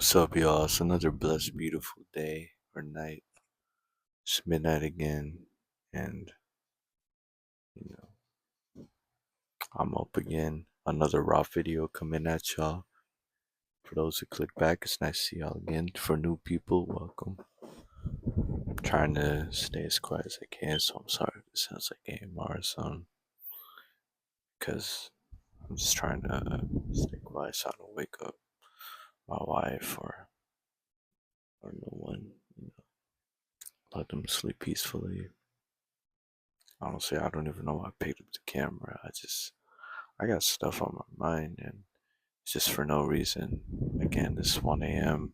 What's up, y'all? It's another blessed, beautiful day or night. It's midnight again, and you know, I'm up again. Another raw video coming at y'all. For those who click back, it's nice to see y'all again. For new people, welcome. I'm trying to stay as quiet as I can, so I'm sorry if it sounds like AMR or something. Because I'm just trying to stay quiet so I don't wake up my wife or no one. Let them sleep peacefully. Honestly, I don't even know why I picked up the camera. I got stuff on my mind and it's just for no reason. Again, this 1 a.m.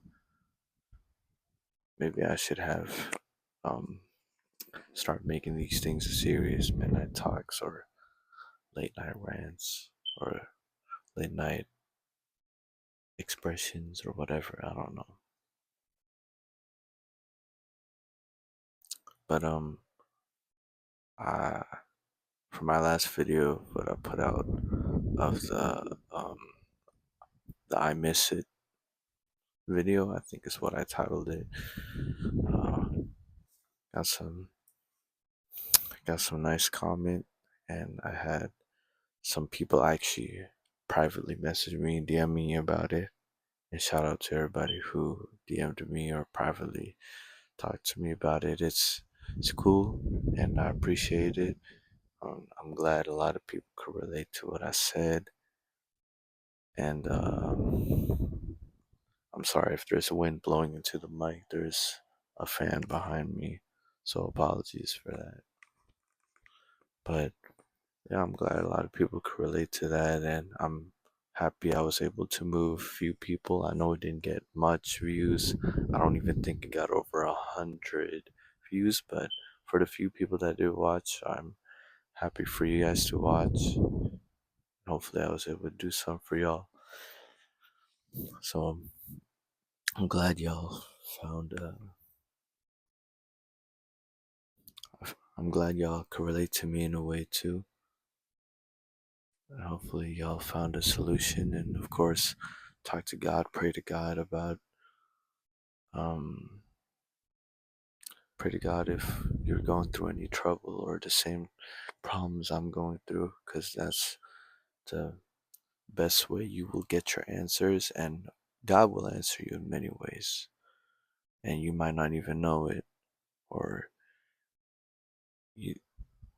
Maybe I should have um start making these things serious midnight talks or late night rants or late night expressions or whatever. I don't know. But I for my last video what I put out of the I Miss It video, I think is what I titled it. Uh, got some nice comment, and I had some people actually privately message me and DM me about it. And shout out to everybody who DM'd me or privately talked to me about it. It's cool, and I appreciate it. I'm glad a lot of people could relate to what I said, and I'm sorry if there's a wind blowing into the mic. There's a fan behind me, so apologies for that. But yeah, I'm glad a lot of people could relate to that, and I'm happy I was able to move few people. I know it didn't get much views. I don't even think it got over 100 views, but for the few people that do watch, I'm happy for you guys to watch. Hopefully, I was able to do something for y'all. So I'm glad y'all found. I'm glad y'all could relate to me in a way too. And hopefully, y'all found a solution, and of course, talk to God, pray to God about um pray to God if you're going through any trouble or the same problems I'm going through, because that's the best way you will get your answers, and God will answer you in many ways, and you might not even know it, or you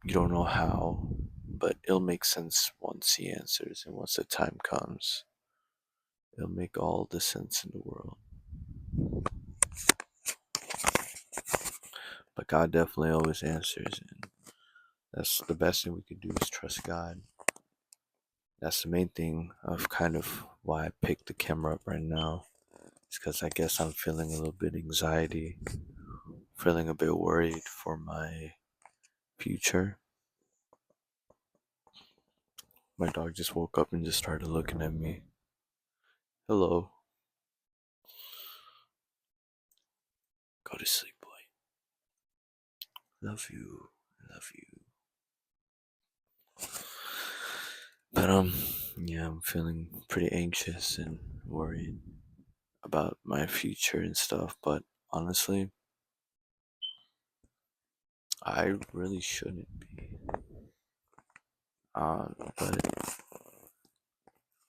you don't know how, but it'll make sense once He answers, and once the time comes, it'll make all the sense in the world. But God definitely always answers, and that's the best thing we could do is trust God. That's the main thing of kind of why I picked the camera up right now. It's because I guess I'm feeling a little bit anxiety, feeling a bit worried for my future. My dog just woke up and just started looking at me. Hello. Go to sleep, boy. Love you. Love you. But yeah, I'm feeling pretty anxious and worried about my future and stuff, but honestly, I really shouldn't be. But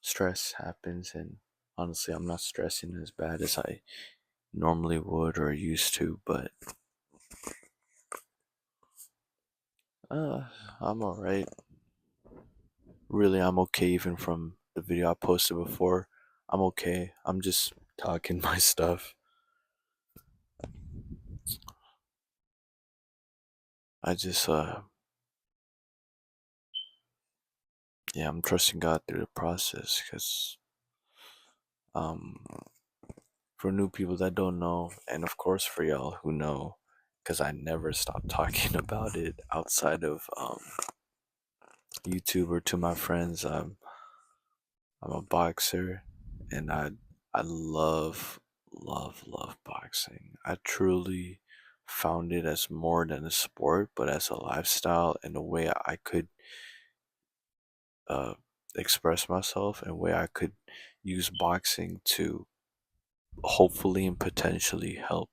stress happens, and honestly, I'm not stressing as bad as I normally would or used to, but uh, I'm alright. Really, I'm okay even from the video I posted before. I'm okay. I'm just talking my stuff. I just, yeah, I'm trusting God through the process because, um, for new people that don't know, and of course for y'all who know, because I never stop talking about it outside of, YouTube or to my friends. I'm a boxer, and I love boxing. I truly found it as more than a sport, but as a lifestyle and a way I could uh, express myself, and a way I could use boxing to hopefully and potentially help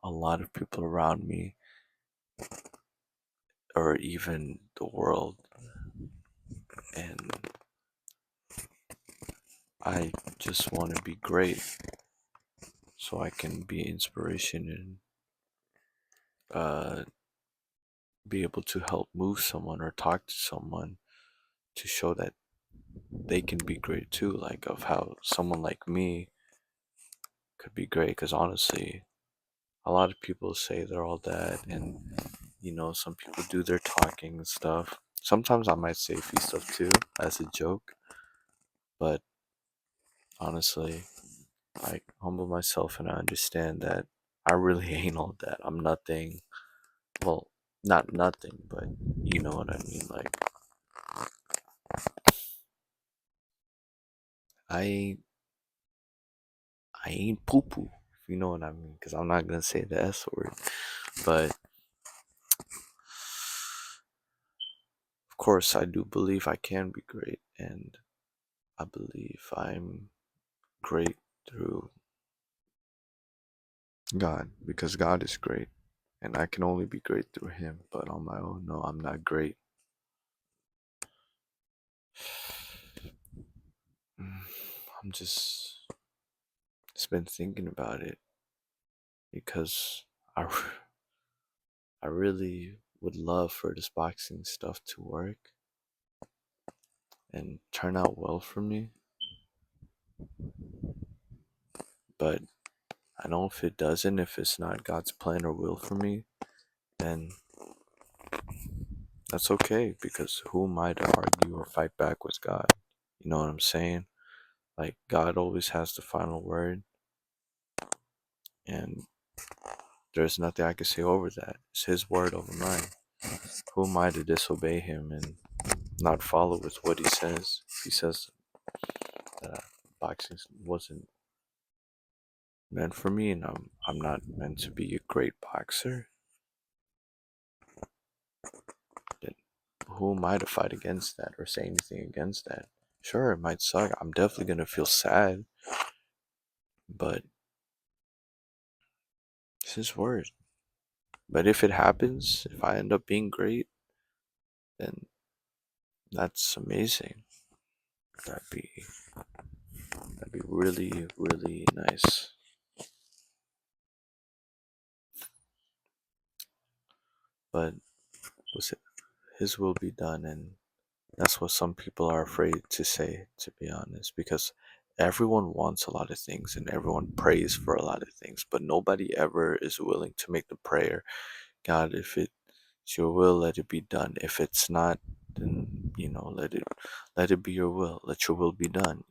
a lot of people around me or even the world. And I just want to be great so I can be inspiration and be able to help move someone or talk to someone to show that they can be great too, like of how someone like me could be great. Because honestly, a lot of people say they're all that, and some people do their talking and stuff. Sometimes I might say a few stuff too as a joke, but honestly, I humble myself and I understand that I really ain't all that. I'm nothing. Well, not nothing, but you know what I mean. Like I ain't, I ain't poo poo. If you know what I mean, because I'm not gonna say the S word, but of course I do believe I can be great, and I believe I'm great through God because God is great, and I can only be great through Him. But on my own, no, I'm not great. I'm just been thinking about it because I I really would love for this boxing stuff to work and turn out well for me. But I know if it doesn't, if it's not God's plan or will for me, then that's okay because who am I to argue or fight back with God? You know what I'm saying? Like, God always has the final word, and there's nothing I can say over that. It's His word over mine. Who am I to disobey Him and not follow with what He says? He says that boxing wasn't meant for me, and I'm not meant to be a great boxer. Then who am I to fight against that or say anything against that? Sure, it might suck. I'm definitely gonna feel sad, but it's His word. But if it happens, if I end up being great, then that's amazing. That'd be that'd be really, really nice. But was it His will be done, and that's what some people are afraid to say, to be honest, because everyone wants a lot of things and everyone prays for a lot of things, but nobody ever is willing to make the prayer, God, if it's your will, let it be done. If it's not, then let it be your will. Let your will be done.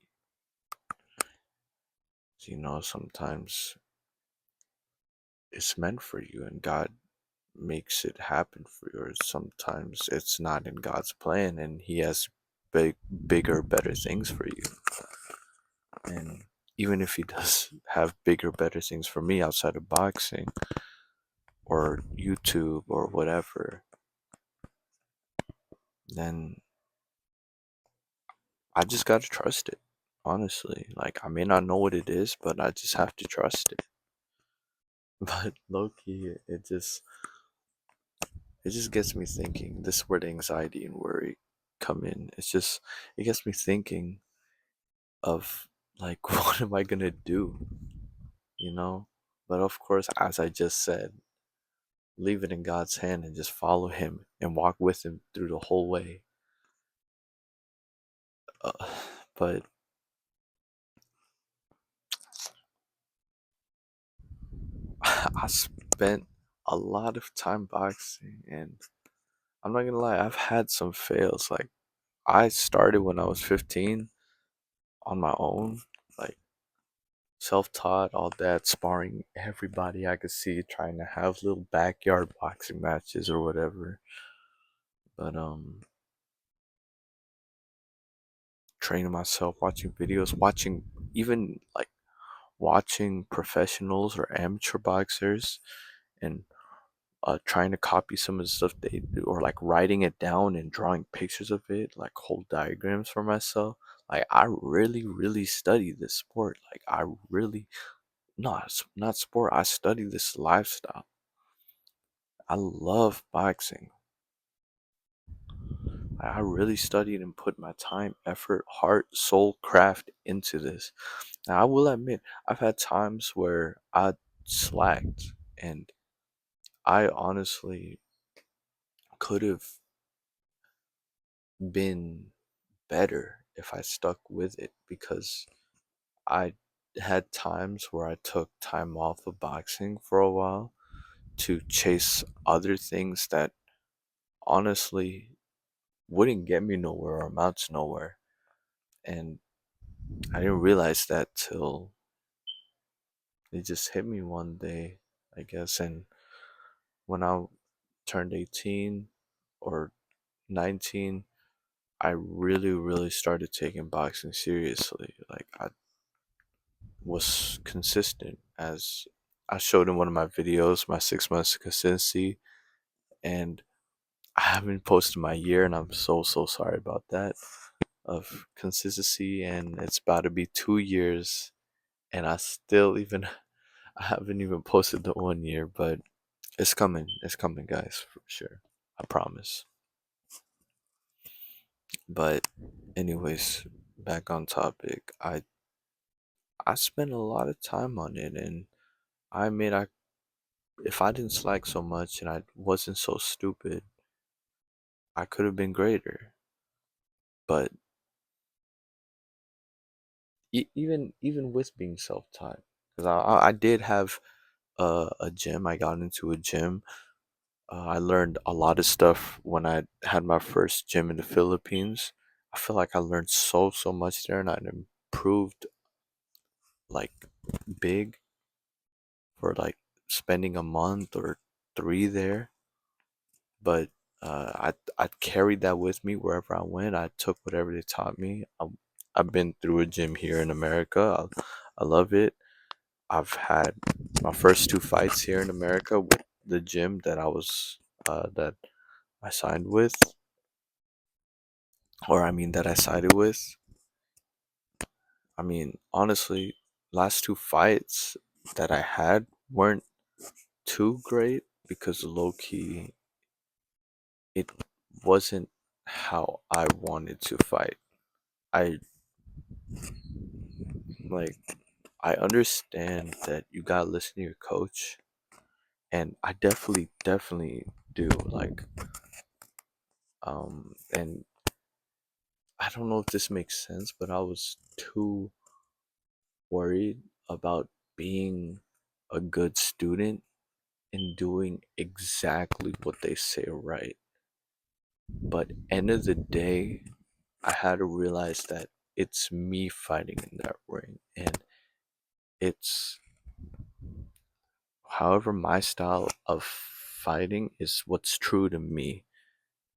Sometimes it's meant for you and God makes it happen for you, or sometimes it's not in God's plan and He has bigger, better things for you. And even if He does have bigger, better things for me outside of boxing or YouTube or whatever, then I just gotta trust it. Honestly, like I may not know what it is, but I just have to trust it. But low key, it just gets me thinking. This is where the anxiety and worry come in. It gets me thinking of like what am I gonna do? You know? But of course, as I just said, leave it in God's hand and just follow Him and walk with Him through the whole way. Uh, but I spent a lot of time boxing, and I'm not gonna lie, I've had some fails. Like I started when I was 15 on my own, like self-taught, all that, sparring everybody I could see, trying to have little backyard boxing matches or whatever. But training myself, watching videos, watching even like watching professionals or amateur boxers, and trying to copy some of the stuff they do, or like writing it down and drawing pictures of it, like whole diagrams for myself. Like I really, really study this sport. Like I really no, it's not sport. I study this lifestyle. I love boxing. I really studied and put my time, effort, heart, soul, craft into this. Now, I will admit, I've had times where I slacked, and I honestly could have been better if I stuck with it because I had times where I took time off of boxing for a while to chase other things that honestly wouldn't get me nowhere or amount to nowhere. And I didn't realize that till it just hit me one day, I guess. And when I turned 18 or 19, I really, really started taking boxing seriously. Like, I was consistent, as I showed in one of my videos, my 6 months of consistency. And I haven't posted my year, and I'm so, so sorry about that, of consistency. And it's about to be 2 years, and I still even, I haven't even posted the 1 year, but it's coming. It's coming, guys, for sure. I promise. But anyways, back on topic. I spent a lot of time on it, and I mean, I if I didn't slack so much and I wasn't so stupid, I could have been greater. But even with being self-taught, because I did have a gym. I got into a gym. I learned a lot of stuff when I had my first gym in the Philippines. I feel like I learned so much there, and I improved like big for like spending a month or three there. But I carried that with me wherever I went. I took whatever they taught me. I've been through a gym here in America. I love it. I've had my first two fights here in America with the gym that I signed with, or I mean that I sided with. I mean, honestly, last two fights that I had weren't too great because low key it wasn't how I wanted to fight. I like I understand that you gotta listen to your coach, and I definitely do. And I don't know if this makes sense, but I was too worried about being a good student and doing exactly what they say right. But end of the day, I had to realize that it's me fighting in that ring, and it's however my style of fighting is what's true to me,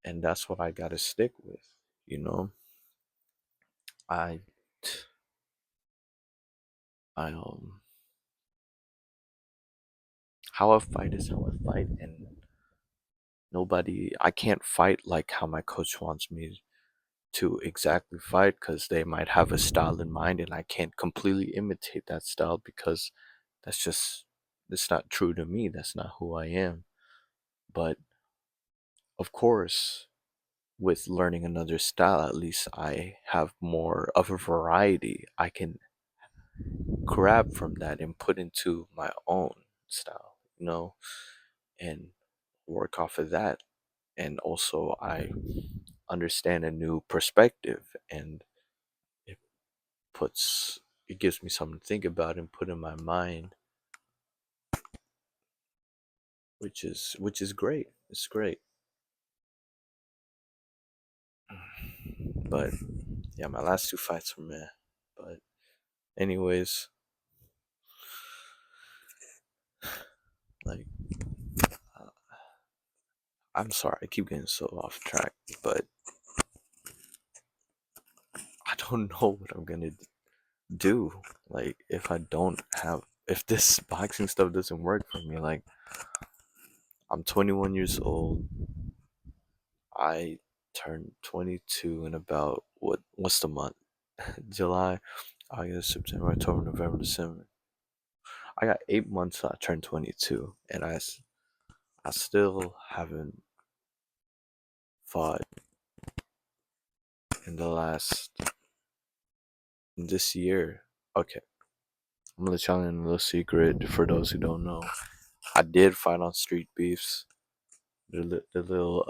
and that's what I gotta stick with. You know, I, I how I fight is how I fight, and I can't fight like how my coach wants me to exactly fight because they might have a style in mind, and I can't completely imitate that style because that's just that's not true to me. That's not who I am. But of course, with learning another style, at least I have more of a variety I can grab from that and put into my own style, and work off of that. And also, I understand a new perspective, and it it gives me something to think about and put in my mind, which is great. It's great. But yeah, my last two fights were meh. But anyways, like uh, I'm sorry, I keep getting so off track, but I don't know what I'm gonna do. Like if this boxing stuff doesn't work for me, like I'm 21 years old. I turned 22 in about what's the month? July, August, September, October, November, December. I got 8 months till I turn 22, and I still haven't fought in the last this year. Okay, I'm gonna let y'all in a little secret for those who don't know. I did fight on Street Beefs, the little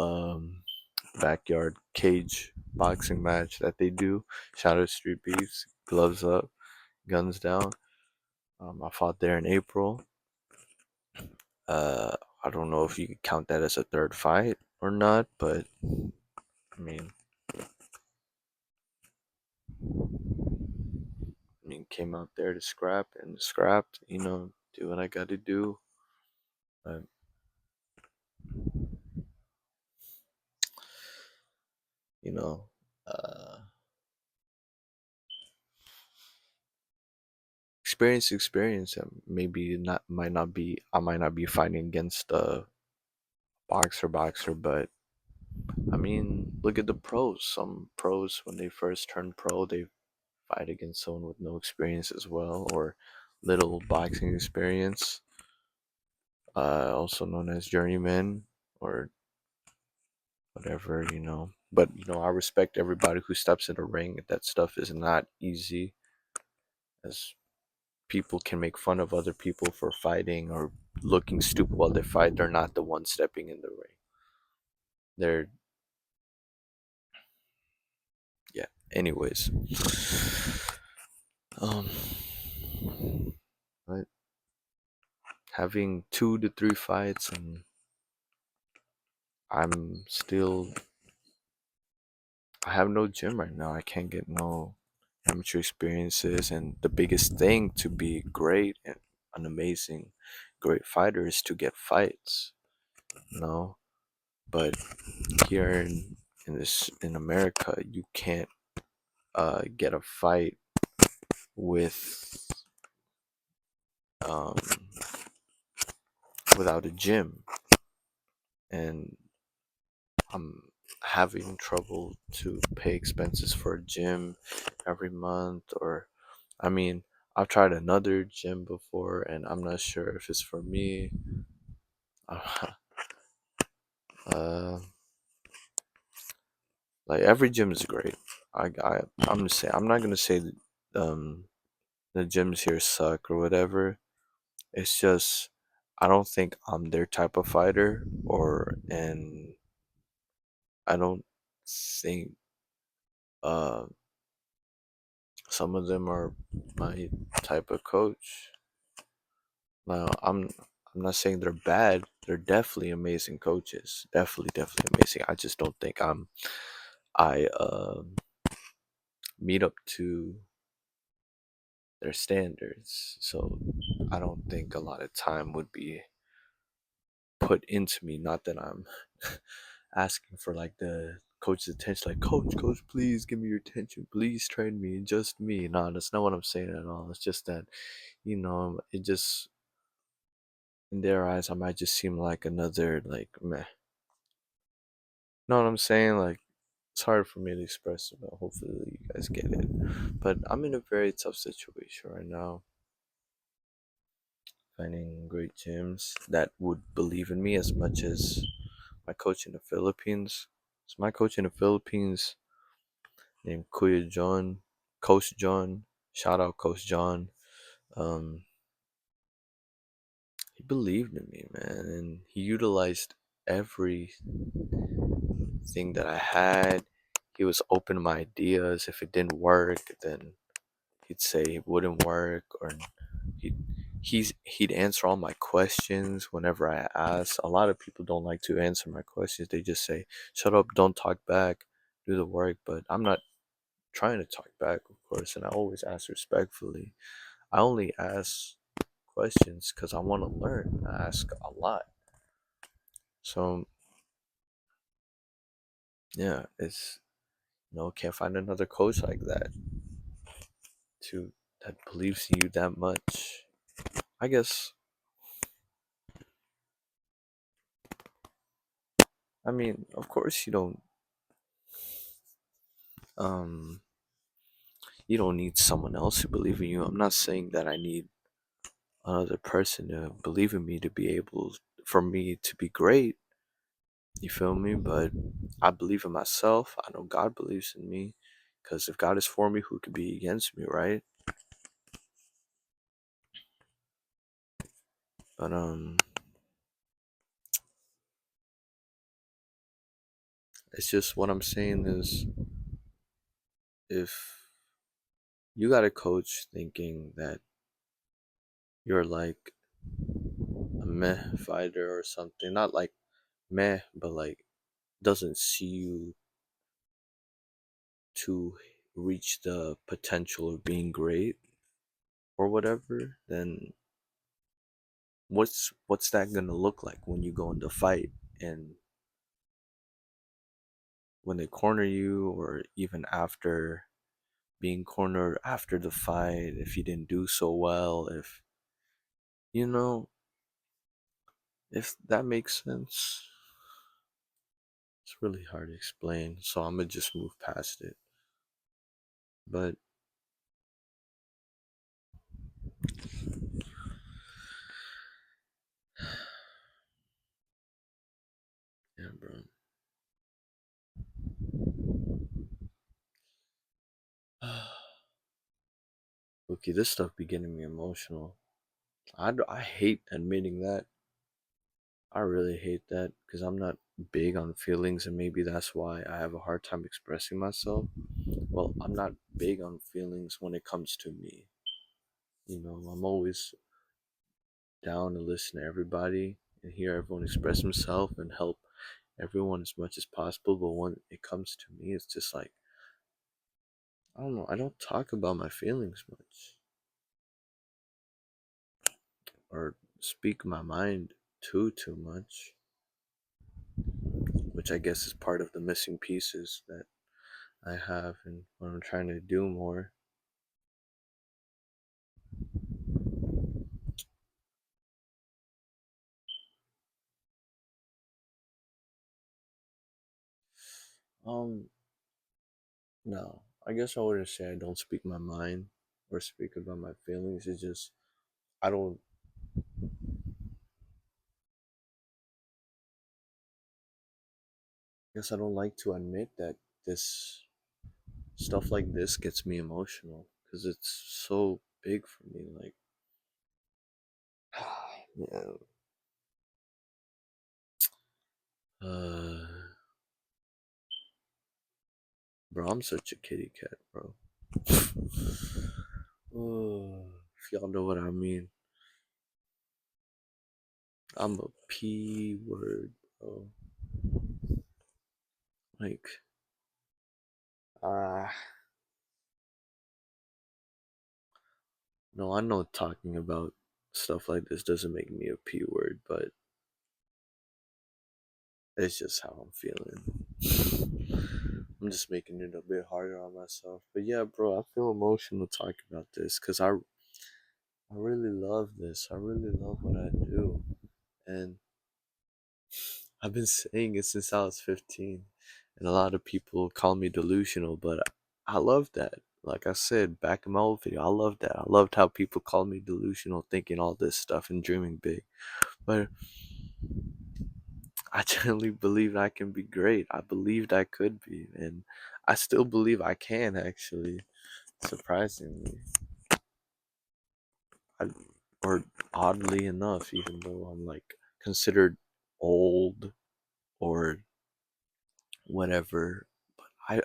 backyard cage boxing match that they do. Shout out Street Beefs, gloves up, guns down. I fought there in April. Uh, I don't know if you can count that as a third fight or not, but I mean, came out there to scrap and scrapped. Do what I got to do. But you know, uh, experience. Maybe not might not be. I might not be fighting against a boxer, but I mean, look at the pros. Some pros, when they first turn pro, they fight against someone with no experience as well, or little boxing experience, also known as journeyman or whatever. But I respect everybody who steps in the ring. That stuff is not easy, as people can make fun of other people for fighting or looking stupid while they fight. They're not the ones stepping in the ring. They're Yeah. Anyways, um, but having 2 to 3 fights, and I'm still I have no gym right now. I can't get no amateur experiences, and the biggest thing to be great and an amazing, great fighter is to get fights. You know, but here in America, you can't get a fight with um without a gym, and I'm having trouble to pay expenses for a gym every month. Or I mean, I've tried another gym before, and I'm not sure if it's for me. uh like, every gym is great. I'm gonna say, I'm not gonna say that the gyms here suck or whatever. It's just, I don't think I'm their type of fighter, and I don't think uh some of them are my type of coach. Now, I'm not saying they're bad. They're definitely amazing coaches. Definitely amazing. I just don't think I meet up to their standards. So I don't think a lot of time would be put into me. Not that I'm asking for like the coach's attention, like, coach, please give me your attention. Please train me, just me. No, that's not what I'm saying at all. It's just that, it just, in their eyes, I might just seem like another, like, meh. Know what I'm saying? Like, it's hard for me to express it, but hopefully you guys get it. But I'm in a very tough situation right now, finding great gyms that would believe in me as much as my coach in the Philippines. So my coach in the Philippines, named Kuya John, Coach John. Shout out Coach John. Um, he believed in me, man, and he utilized everything that I had. He was open to my ideas. If it didn't work, then he'd say it wouldn't work, or he'd he'd answer all my questions whenever I ask. A lot of people don't like to answer my questions. They just say, "Shut up, don't talk back, do the work." But I'm not trying to talk back, of course, and I always ask respectfully. I only ask questions because I want to learn. I ask a lot. So yeah, it's, can't find another coach like that to that believes in you that much. I guess, I mean, of course um you don't need someone else to believe in you. I'm not saying that I need another person to believe in me to be able for me to be great. You feel me? But I believe in myself. I know God believes in me. Because if God is for me, who could be against me, right? But it's just what I'm saying is if you got a coach thinking that you're like a meh fighter or something, not like meh, but like doesn't see you to reach the potential of being great or whatever, then what's that gonna look like when you go into fight and when they corner you or even after being cornered after the fight if you didn't do so well, if you know, if that makes sense. It's really hard to explain, so I'm gonna just move past it. But yeah, bro. Okay, this stuff be getting me emotional. I hate admitting that. I really hate that because I'm not big on feelings, and maybe that's why I have a hard time expressing myself. Well, I'm not big on feelings when it comes to me. You know, I'm always down to listen to everybody and hear everyone express himself and help everyone as much as possible. But when it comes to me, it's just like, I don't know, I don't talk about my feelings much or speak my mind too much, which I guess is part of the missing pieces that I have and what I'm trying to do more. Um, no, I guess I wouldn't say I don't speak my mind or speak about my feelings. It's just I don't. Guess I don't like to admit that this stuff like this gets me emotional because it's so big for me. Like, yeah, uh, bro, I'm such a kitty cat, bro. Oh, if y'all know what I mean, I'm a P word, bro. Like, ah, no, I know talking about stuff like this doesn't make me a P word, but it's just how I'm feeling. I'm just making it a bit harder on myself. But yeah, bro, I feel emotional talking about this because I really love this. I really love what I do. And I've been saying it since I was 15. And a lot of people call me delusional, but I love that. Like I said back in my old video, I love that. I loved how people called me delusional, thinking all this stuff and dreaming big. But I genuinely believed I can be great. I believed I could be. And I still believe I can, actually, surprisingly. I, or oddly enough, even though I'm like considered old or whatever, but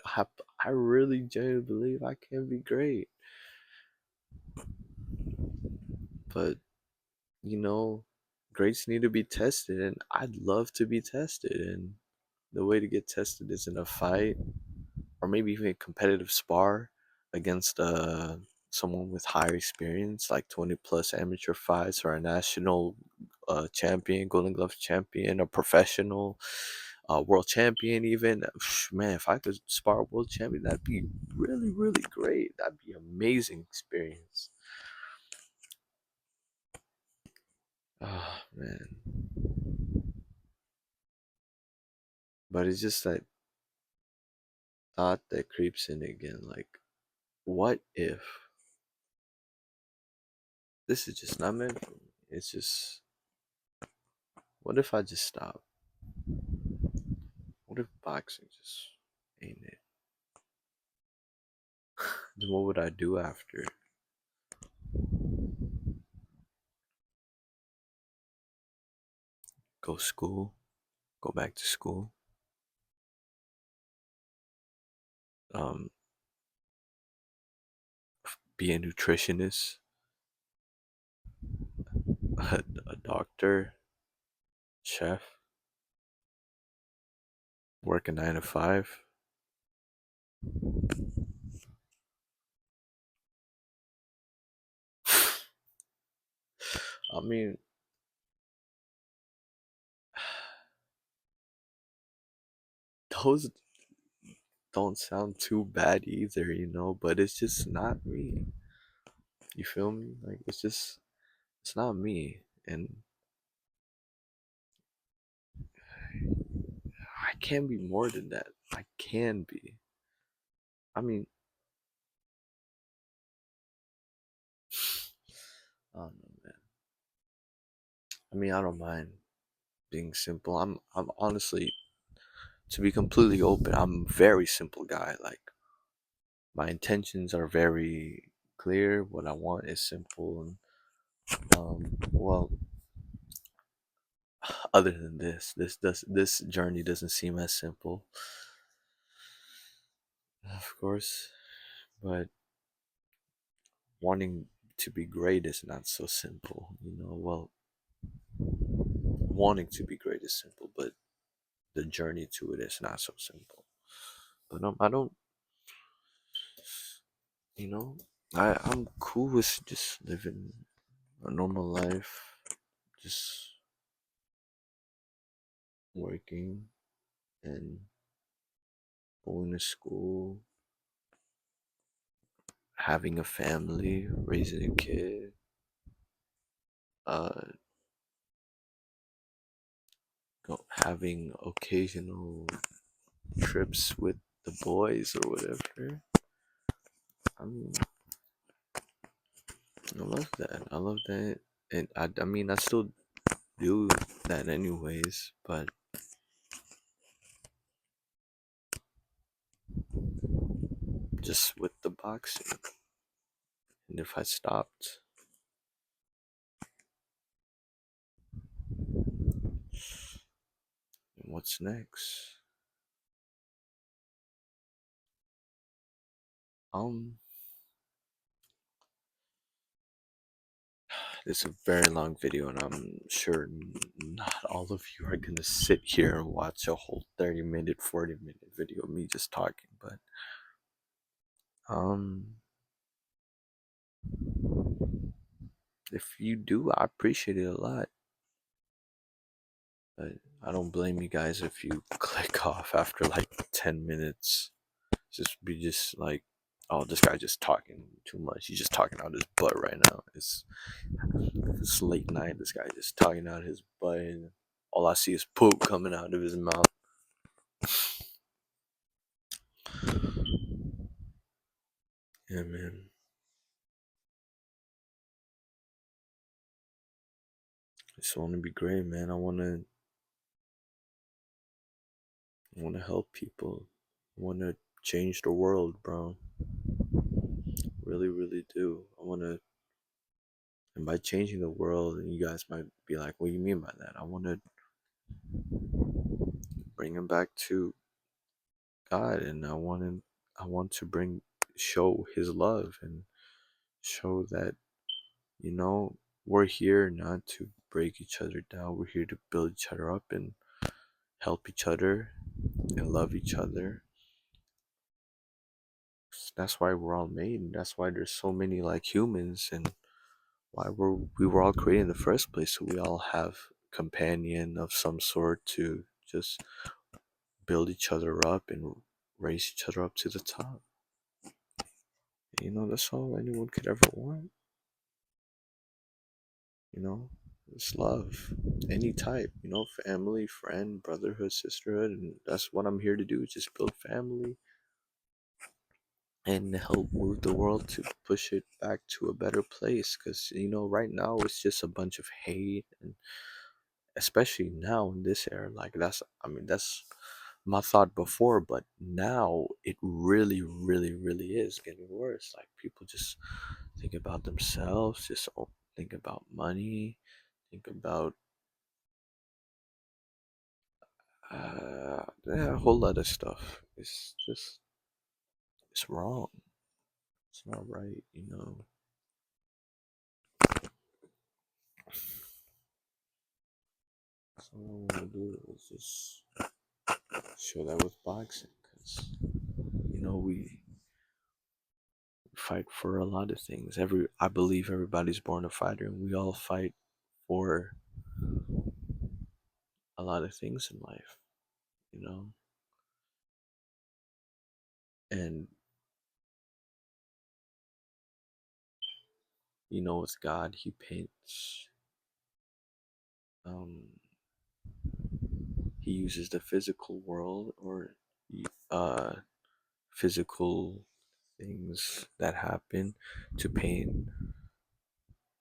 I really genuinely believe I can be great. But you know, greats need to be tested, and I'd love to be tested. And the way to get tested is in a fight, or maybe even a competitive spar against someone with higher experience, like 20 plus amateur fights, or a national champion, Golden Glove champion, a professional world champion, even. Man, if I could spar a world champion, that'd be really, really great. That'd be an amazing experience. Oh man, but it's just that thought that creeps in again. Like, what if this is just not meant for me. It's just, what if I just stop? What if boxing just ain't it? Then what would I do after? Go school? Go back to school? Um, be a nutritionist? A doctor? Chef? Work a 9 to 5? I mean, those don't sound too bad either, but it's just not me. You feel me? Like, it's not me. And I can be more than that. I can be. I mean, I don't know, man. I mean, I don't mind being simple. I'm honestly, to be completely open, I'm a very simple guy. Like, my intentions are very clear. What I want is simple. And, well, other than this journey doesn't seem as simple, of course. But wanting to be great is not so simple. Well, wanting to be great is simple, but the journey to it is not so simple. But I don't, you know, I'm cool with just living a normal life, just working and going to school, having a family, raising a kid, uh, having occasional trips with the boys or whatever. I mean, I love that. I love that. And I mean, I still do that anyways, but just with the boxing. And if I stopped, what's next? Um, it's a very long video, and I'm sure not all of you are gonna sit here and watch a whole 30-minute, 40-minute video of me just talking. But um, if you do, I appreciate it a lot. But I don't blame you guys if you click off after like 10 minutes. Just like, oh, this guy just talking too much. He's just talking out his butt right now. It's late night. This guy just talking out his butt, and all I see is poop coming out of his mouth. Yeah, man. I just want to be great, man. I wanna help people. I wanna change the world, bro. Really, really do. And by changing the world, and you guys might be like, "What do you mean by that?" I wanna bring him back to God, and I want to show His love and show that we're here not to break each other down. We're here to build each other up and help each other and love each other. That's why we're all made, and that's why there's so many like humans, and why we were all created in the first place. So we all have companion of some sort to just build each other up and raise each other up to the top. That's all anyone could ever want. It's love, any type. Family, friend, brotherhood, sisterhood, and that's what I'm here to do. Just build family, and help move the world to push it back to a better place. Because, right now it's just a bunch of hate, and especially now in this era, like that's my thought before, but now it really, really, really is getting worse. Like people just think about themselves, just think about money, think about yeah, a whole lot of stuff. It's wrong. It's not right. So what I want to do is just show that with boxing, because we fight for a lot of things. I believe everybody's born a fighter, and we all fight for a lot of things in life, you know. And with God, He paints. Um, he uses the physical world, or uh, physical things that happen to paint,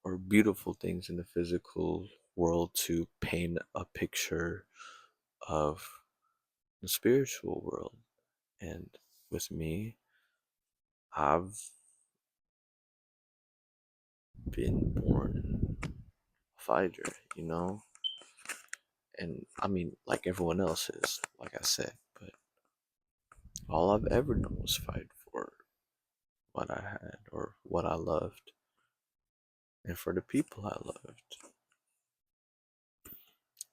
or beautiful things in the physical world to paint a picture of the spiritual world. And with me, I've been born a fighter, you know? And I mean, like everyone else is, like I said, but all I've ever done was fight for what I had or what I loved, and for the people I loved.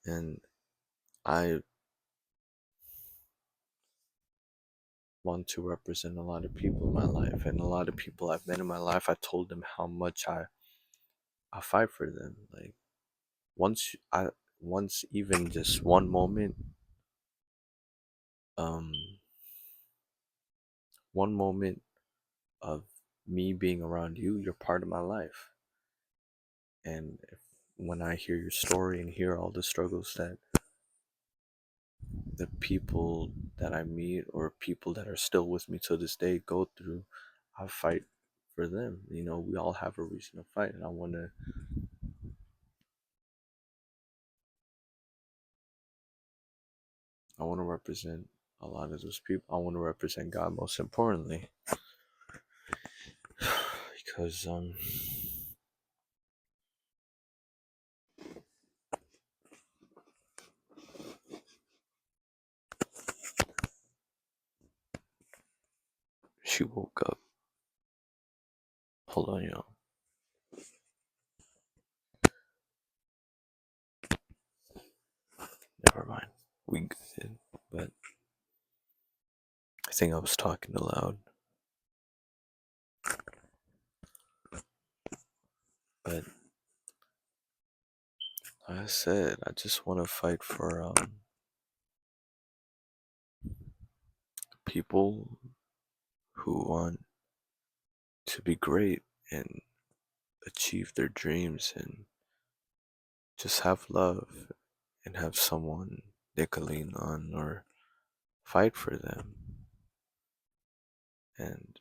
And I want to represent a lot of people in my life, and a lot of people I've met in my life. I told them how much I fight for them. Like once I once even just one moment, um, one moment of me being around you, you're part of my life. And when I hear your story and hear all the struggles that the people that I meet, or people that are still with me to this day, go through, I fight for them. We all have a reason to fight, and I wanna represent a lot of those people. I want to represent God most importantly, because she woke up. Hold on, y'all. Never mind. We good. But I think I was talking aloud. But like I said, I just want to fight for people who want to be great and achieve their dreams, and just have love, and have someone they can lean on or fight for them. And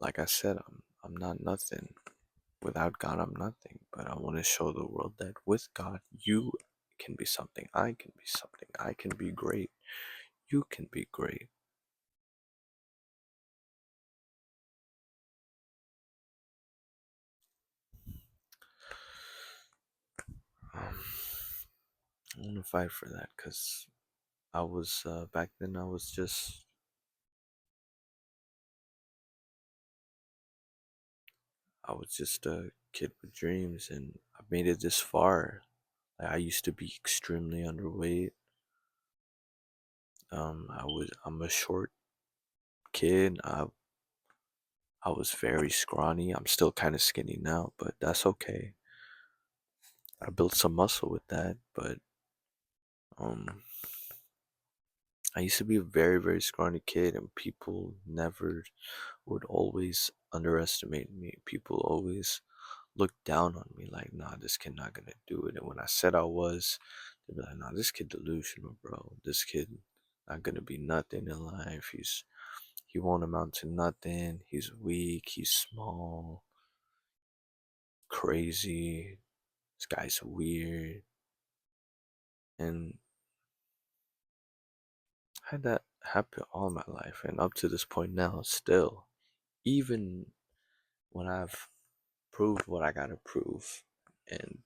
like I said, I'm not nothing. Without God, I'm nothing. But I want to show the world that with God, you can be something. I can be something. I can be great. You can be great. Um, I want to fight for that, because back then, I was just a kid with dreams, and I made it this far. Like, I used to be extremely underweight. I'm a short kid. I was very scrawny. I'm still kind of skinny now, but that's okay. I built some muscle with that, but um, I used to be a very, very scrawny kid, and people never would always underestimate me. People always looked down on me, like, nah, this kid not gonna do it. And when I said I was, they'd be like, nah, this kid delusional, bro. This kid not gonna be nothing in life. He won't amount to nothing. He's weak, he's small, crazy. This guy's weird. And I had that happen all my life, and up to this point now, still, even when I've proved what I gotta prove, and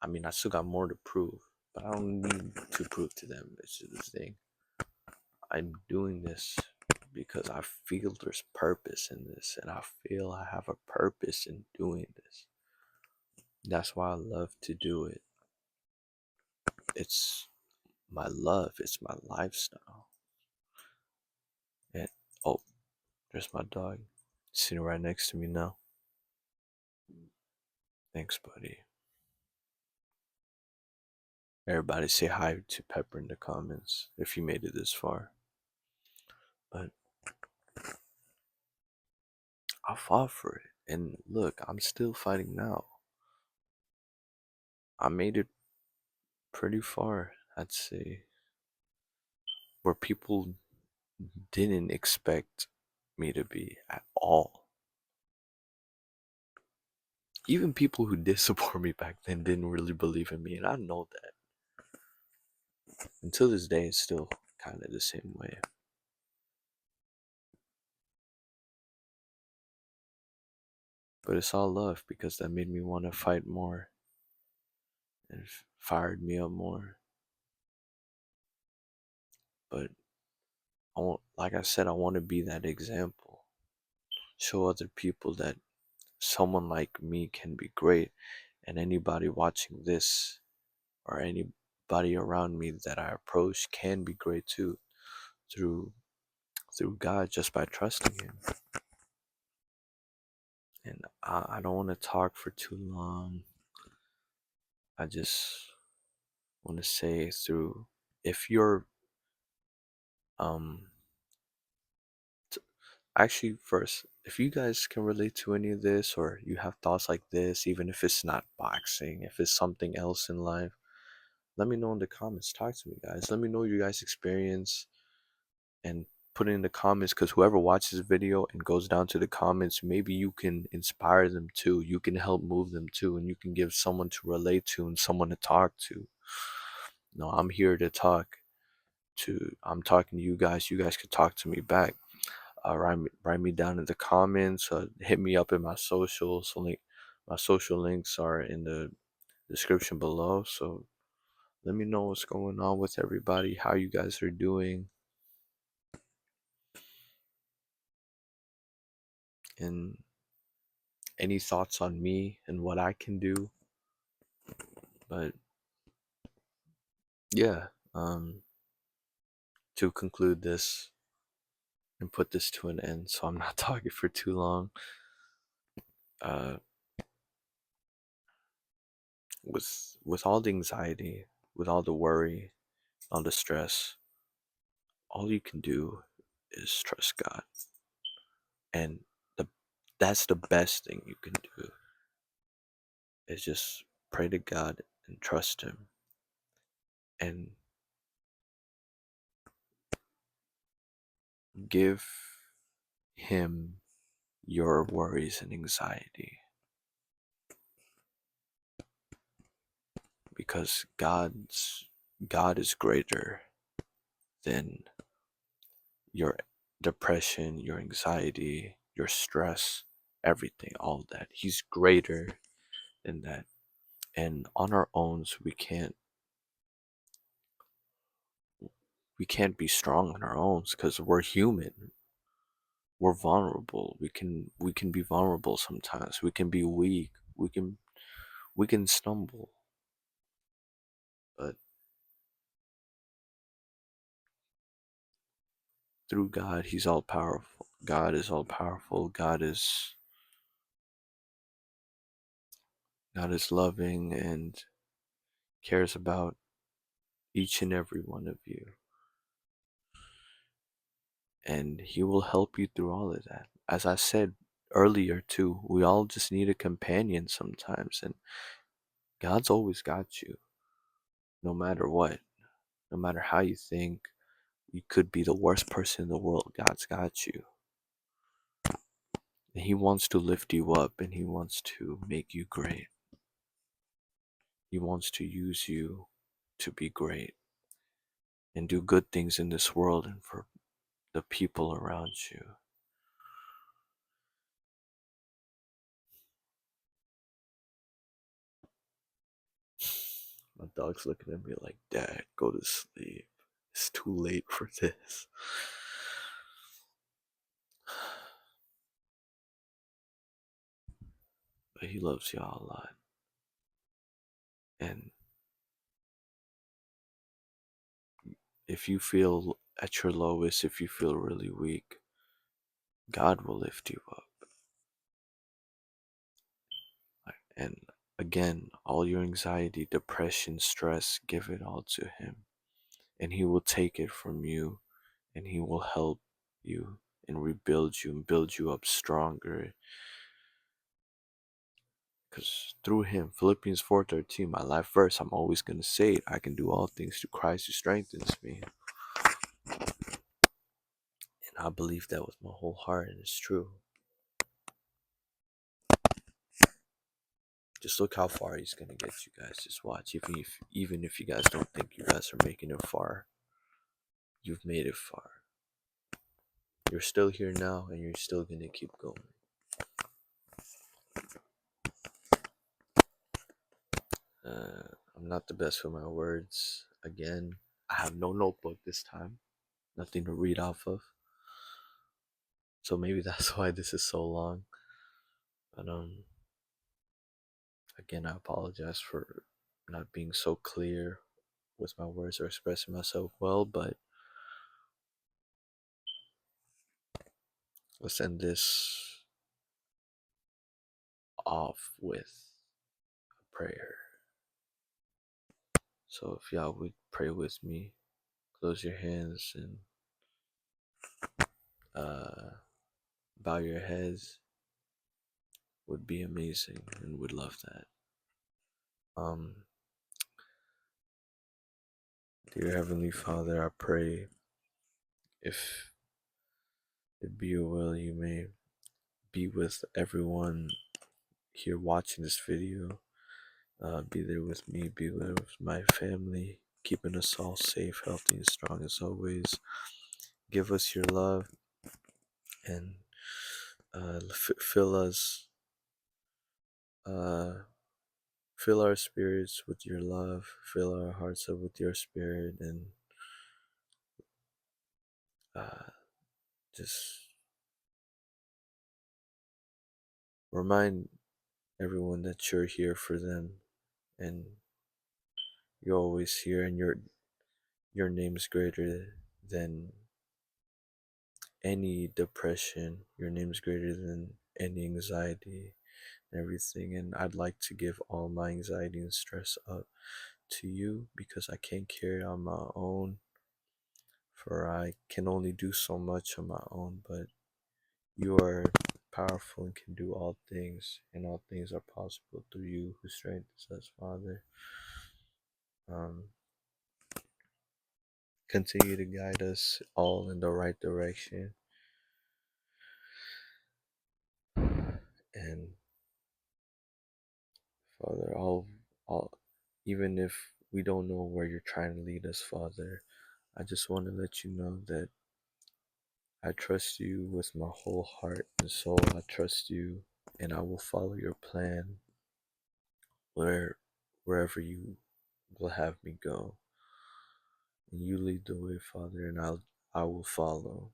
I mean, I still got more to prove, but I don't need to prove to them. It's just the thing. I'm doing this because I feel there's purpose in this, and I feel I have a purpose in doing this. That's why I love to do it. It's my love, it's my lifestyle. And oh, there's my dog sitting right next to me now. Thanks, buddy. Everybody say hi to Pepper in the comments if you made it this far. But I fought for it. And look, I'm still fighting now. I made it pretty far, I'd say, where people didn't expect me to be at all. Even people who did support me back then didn't really believe in me, and I know that. Until this day, it's still kind of the same way. But it's all love because that made me want to fight more and fired me up more. But like I said, I want to be that example. Show other people that someone like me can be great, and anybody watching this or anybody around me that I approach can be great too, through God, just by trusting Him. And I don't want to talk for too long. I just want to say if you're um actually, first, if you guys can relate to any of this or you have thoughts like this, even if it's not boxing, if it's something else in life, let me know in the comments. Talk to me, guys. Let me know your guys' experience and put it in the comments, because whoever watches the video and goes down to the comments, maybe you can inspire them too. You can help move them too, and you can give someone to relate to and someone to talk to. No, I'm here to talk I'm talking to you guys. You guys can talk to me back. Write me down in the comments. Hit me up in my socials. My social links are in the description below. So let me know what's going on with everybody, how you guys are doing, and any thoughts on me and what I can do. But yeah, to conclude this and put this to an end, so I'm not talking for too long. Uh, with all the anxiety, with all the worry, all the stress, all you can do is trust God. And the that's the best thing you can do, is just pray to God and trust Him, and give Him your worries and anxiety, because God is greater than your depression, your anxiety, your stress, everything, all of that. He's greater than that. And on our own, we can't be strong on our own, because we're human. We're vulnerable. We can be vulnerable sometimes. We can be weak. We can stumble. But through God, He's all powerful. God is all powerful. God is loving and cares about each and every one of you. And He will help you through all of that. As I said earlier too, we all just need a companion sometimes, and God's always got you, no matter what, no matter how you think. You could be the worst person in the world. God's got you. And He wants to lift you up, and He wants to make you great. He wants to use you to be great and do good things in this world and for the people around you. My dog's looking at me like, Dad, go to sleep. It's too late for this. But he loves y'all a lot. And if you feel at your lowest, if you feel really weak, God will lift you up. And again, all your anxiety, depression, stress, give it all to Him. And He will take it from you, and He will help you and rebuild you and build you up stronger. Because through Him, Philippians 4:13, my life verse, I'm always going to say it. I can do all things through Christ who strengthens me. And I believe that with my whole heart, and it's true. Just look how far He's going to get you guys. Just watch. Even if you guys don't think you guys are making it far, you've made it far. You're still here now, and you're still going to keep going. I'm not the best with my words. Again, I have no notebook this time. Nothing to read off of. So maybe that's why this is so long. But again, I apologize for not being so clear with my words or expressing myself well, but let's end this off with a prayer. So if y'all would pray with me, close your hands and bow your heads, would be amazing, and would love that. Dear Heavenly Father, I pray, if it be your will, you may be with everyone here watching this video. Be there with me, be there with my family, keeping us all safe, healthy, and strong as always. Give us your love, and fill us, fill our spirits with your love, fill our hearts up with your spirit, and just remind everyone that you're here for them, and you're always here, and your name is greater than any depression. Your name is greater than any anxiety and everything. And I'd like to give all my anxiety and stress up to you, because I can't carry it on my own, for I can only do so much on my own. But you are powerful and can do all things, and all things are possible through you who strengthens us, Father. Continue to guide us all in the right direction. And Father, all, even if we don't know where you're trying to lead us, Father, I just want to let you know that I trust you with my whole heart and soul. I trust you, and I will follow your plan wherever you will have me go. And you lead the way, Father, and I will follow.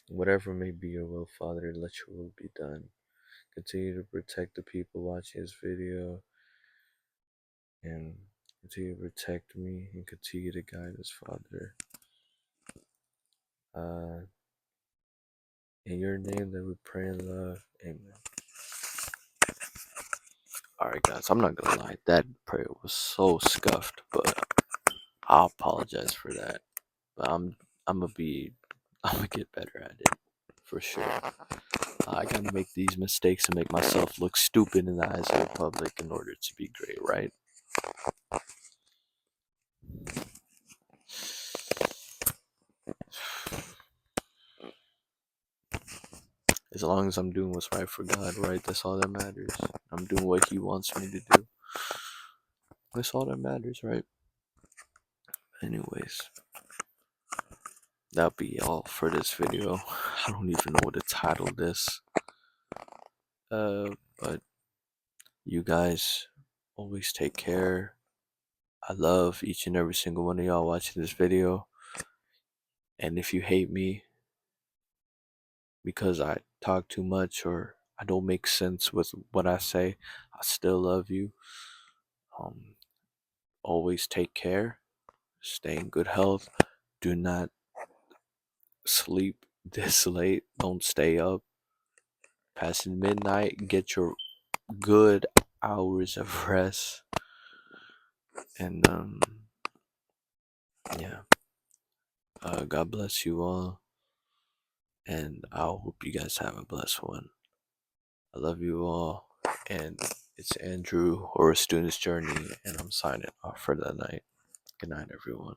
Whatever may be your will, Father, let your will be done. Continue to protect the people watching this video, and continue to protect me, and continue to guide us, Father. In your name that we pray and love. Amen. Alright guys, I'm not gonna lie, that prayer was so scuffed, but I apologize for that. But I'm gonna get better at it. for sure. I gotta make these mistakes and make myself look stupid in the eyes of the public in order to be great, right? As long as I'm doing what's right for God, right? That's all that matters. I'm doing what He wants me to do. That's all that matters, right? Anyways, that'll be all for this video. I don't even know what to title this. But you guys always take care. I love each and every single one of y'all watching this video. And if you hate me because I talk too much or I don't make sense with what I say, I still love you. Always take care. Stay in good health. Do not sleep this late. Don't stay up past midnight. Get your good hours of rest. And yeah. God bless you all. And I hope you guys have a blessed one. I love you all. And it's Andrew or A Student's Journey. And I'm signing off for the night. Good night, everyone.